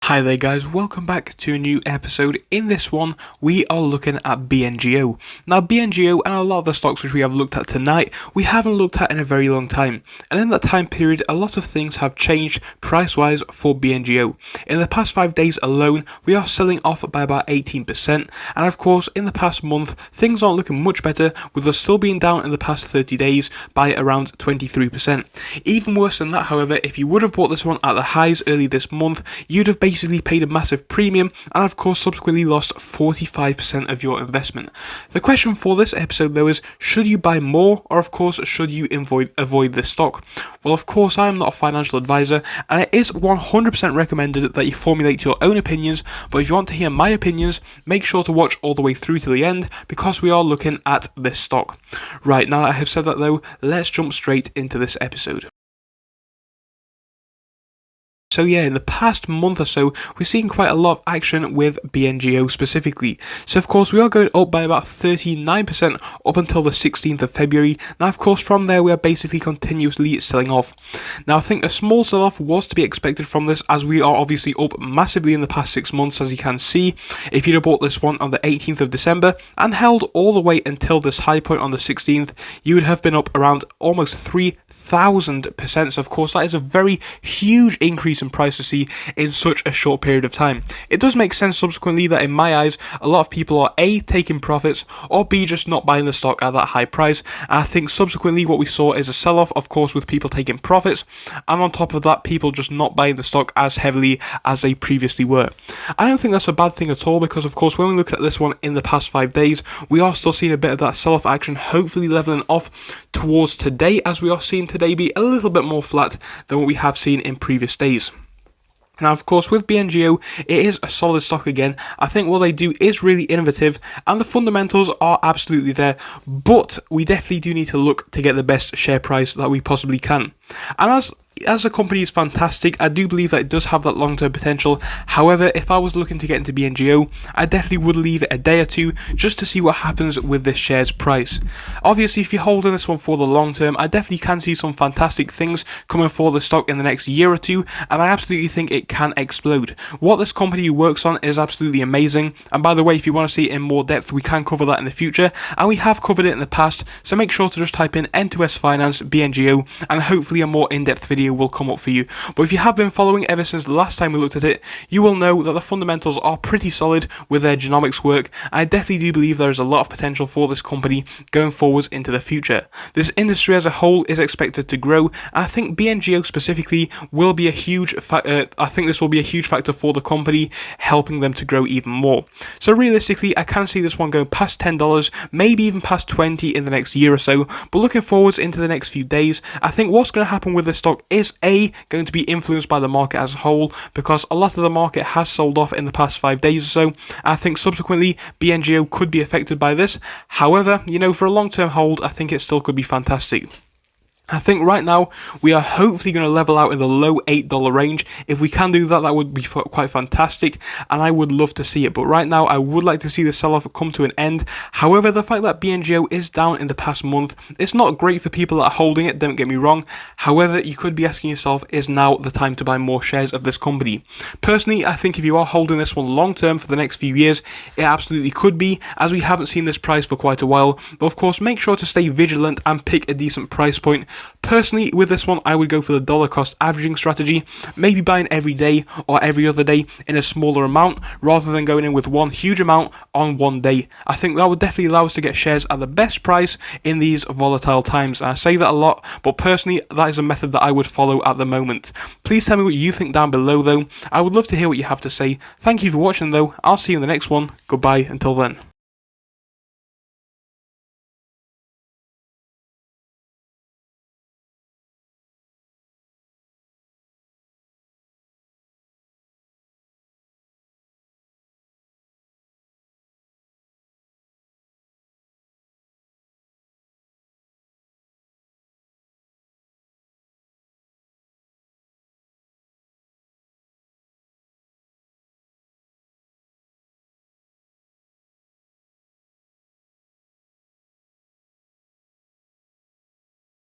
Hi there guys, welcome back to a new episode. In this one, we are looking at Bngo. Now Bngo and a lot of the stocks which we have looked at tonight, we haven't looked at in a very long time. And in that time period, a lot of things have changed price-wise for Bngo. In the past 5 days alone, we are selling off by about 18%. And of course, in the past month, things aren't looking much better, with us still being down in the past 30 days by around 23%. Even worse than that, however, if you would have bought this one at the highs early this month, you'd have basically paid a massive premium and of course subsequently lost 45% of your investment. The question for this episode though is, should you buy more, or of course should you avoid this stock? Well, of course I am not a financial advisor and it is 100% recommended that you formulate your own opinions, but if you want to hear my opinions, make sure to watch all the way through to the end because we are looking at this stock. Right, now I have said that though, let's jump straight into this episode. So yeah, in the past month or so, we're seeing quite a lot of action with Bngo specifically. So of course, we are going up by about 39% up until the 16th of February. Now of course, from there, we are basically continuously selling off. Now I think a small sell-off was to be expected from this, as we are obviously up massively in the past 6 months, as you can see. If you'd have bought this one on the 18th of December and held all the way until this high point on the 16th, you would have been up around almost 3,000%. So of course, that is a very huge increase in price to see in such a short period of time. It does make sense subsequently that in my eyes, a lot of people are A, taking profits, or B, just not buying the stock at that high price. And I think subsequently what we saw is a sell-off, of course, with people taking profits, and on top of that, people just not buying the stock as heavily as they previously were. I don't think that's a bad thing at all, because of course when we look at this one in the past 5 days, we are still seeing a bit of that sell-off action, hopefully leveling off towards today, as we are seeing today be a little bit more flat than what we have seen in previous days. Now, of course, with Bngo, it is a solid stock again. I think what they do is really innovative, and the fundamentals are absolutely there, but we definitely do need to look to get the best share price that we possibly can. And as the company is fantastic, I do believe that it does have that long-term potential. However, if I was looking to get into Bngo, I definitely would leave it a day or two just to see what happens with this share's price. Obviously, if you're holding this one for the long term, I definitely can see some fantastic things coming for the stock in the next year or two, and I absolutely think it can explode. What this company works on is absolutely amazing, and by the way, if you want to see it in more depth, we can cover that in the future, and we have covered it in the past, so make sure to just type in N2S Finance Bngo, and hopefully a more in-depth video will come up for you. But if you have been following ever since the last time we looked at it, you will know that the fundamentals are pretty solid with their genomics work. I definitely do believe there is a lot of potential for this company going forwards into the future. This industry as a whole is expected to grow, and I think Bngo specifically will be a huge this will be a huge factor for the company, helping them to grow even more. So realistically, I can see this one going past $10, maybe even past $20 in the next year or so. But looking forwards into the next few days, I think what's going to happen with this stock is going to be influenced by the market as a whole, because a lot of the market has sold off in the past 5 days or so. I think subsequently Bngo could be affected by this. However, for a long-term hold, I think it still could be fantastic. I think right now we are hopefully going to level out in the low $8 range. If we can do that, that would be quite fantastic, and I would love to see it. But right now, I would like to see the sell-off come to an end. However, the fact that Bngo is down in the past month, it's not great for people that are holding it, don't get me wrong. However, you could be asking yourself, is now the time to buy more shares of this company? Personally, I think if you are holding this one long-term for the next few years, it absolutely could be, as we haven't seen this price for quite a while. But of course, make sure to stay vigilant and pick a decent price point. Personally, with this one, I would go for the dollar cost averaging strategy, maybe buying every day or every other day in a smaller amount, rather than going in with one huge amount on one day. I think that would definitely allow us to get shares at the best price in these volatile times. And I say that a lot, but personally, that is a method that I would follow at the moment. Please tell me what you think down below though. I would love to hear what you have to say. Thank you for watching though. I'll see you in the next one. Goodbye until then.